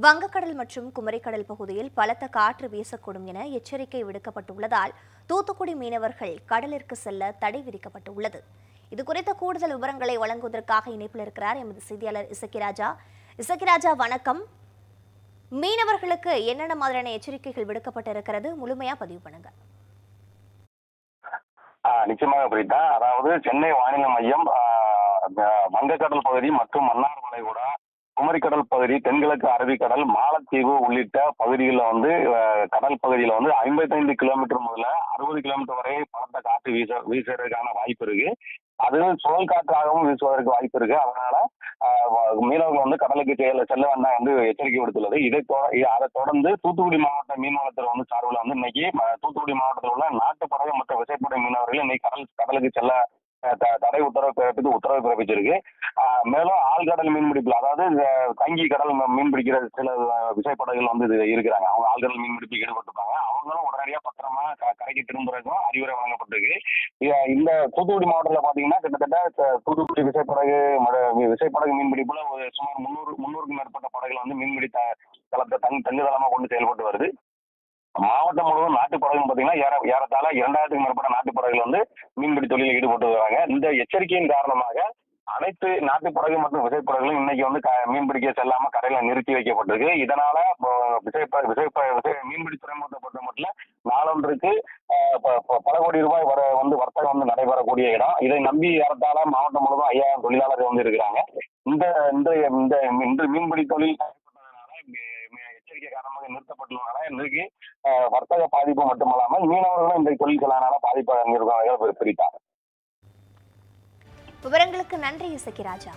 வங்கக்கடல் மற்றும் குமரிக்கடல் பகுதியில் பலத்த காற்று வீசக்கூடும் என எச்சரிக்கை விடுக்கப்பட்டுள்ளதால் தூத்துக்குடி மீனவர்கள் கடலிற்கு செல்ல தடை விதிக்கப்பட்டுள்ளது. இதுகுறித்த கூடுதல் விவரங்களை வழங்குவதற்காக இணைப்பில் இருக்கிறார் எமது செய்தியாளர் இசக்கிராஜா. இசக்கிராஜா, வணக்கம். மீனவர்களுக்கு என்னென்ன மாதிரியான எச்சரிக்கைகள் விடுக்கப்பட்டிருக்கிறது, முழுமையா பதிவு பண்ணுங்க. நிச்சயமாக பிரித்தா, அதாவது சென்னை வானிலை மையம் வங்கக்கடல் பகுதி மற்றும் மன்னார் வளைகுடா, குமரிக்கடல் பகுதி, தென்கிழக்கு அரபிக்கடல், மாலத்தீவு உள்ளிட்ட பகுதிகளில் கடல் பகுதியில் 55 கிலோமீட்டர் முதல்ல 60 கிலோமீட்டர் வரை பலத்த காற்று வீசுறதுக்கான வாய்ப்பு இருக்கு. அது சுழல் காற்றாகவும் வீசுவதற்கு வாய்ப்பு இருக்கு. அதனால மீனவர்கள் கடலுக்கு செல்ல வேண்டாம் எச்சரிக்கை விடுத்துள்ளது. அதை தொடர்ந்து தூத்துக்குடி மாவட்ட மீன்வளத்துறை சார்பில் இன்னைக்கு தூத்துக்குடி மாவட்டத்தில் உள்ள நாட்டு படகு மற்றும் விசைப்படகு மீனவர்கள் இன்னைக்கு கடலுக்கு செல்ல தடை உத்தரவு பிறப்பிச்சிருக்கு. மேலும் ஆழ்கடல் மீன்பிடிப்புல, அதாவது தங்கி கடல் மீன்பிடிக்கிற சில விசைப்படகுகள் இருக்கிறாங்க. அவங்க ஆழ்கடல் மீன்பிடிப்பு ஈடுபட்டிருப்பாங்க. அவங்களும் உடனடியாக பத்திரமா கரைக்கு திரும்புறதுக்கும் அறிவுரை வழங்கப்பட்டிருக்கு. இந்த தூத்துக்குடி மாவட்டத்தில் பாத்தீங்கன்னா கிட்டத்தட்ட தூத்துக்குடி விசைப்படகு மீன்பிடிப்புல சுமார் 300க்கும் மேற்பட்ட படகுகள் மீன்பிடி தளத்தை தங்குதளமா கொண்டு செயல்பட்டு வருது. மாவட்டம் முழுவதும் நாட்டு படகுன்னு பாத்தீங்கன்னா ஏறத்தாழ 2000க்கும் மேற்பட்ட நாட்டு படகுகள் மீன்பிடி தொழிலில் ஈடுபட்டு வராங்க. இந்த எச்சரிக்கையின் காரணமாக அனைத்து நாட்டு படகு மற்றும் விசைப்படகுகளும் இன்னைக்கு மீன்பிடிக்க செல்லாம கரையில நிறுத்தி வைக்கப்பட்டிருக்கு. இதனால மீன்பிடி துறைமுகத்தை பொறுத்த மட்டும் நாளொன்றுக்கு பல கோடி ரூபாய் வர்த்தகம் நடைபெறக்கூடிய இடம். இதை நம்பி ஏறத்தாழ மாவட்டம் முழுவதும் 5000 தொழிலாளர்கள் இருக்கிறாங்க. இந்த மீன்பிடி தொழில் எச்சரிக்கை காரணமாக நிறுத்தப்பட்டுள்ளனால இன்றைக்கு வர்த்தக பாதிப்பு மட்டுமல்லாமல் மீனவர்களும் இந்த தொழில்களான பாதிப்பு பிரித்தார். விவரங்களுக்கு நன்றி இசக்கிராஜா.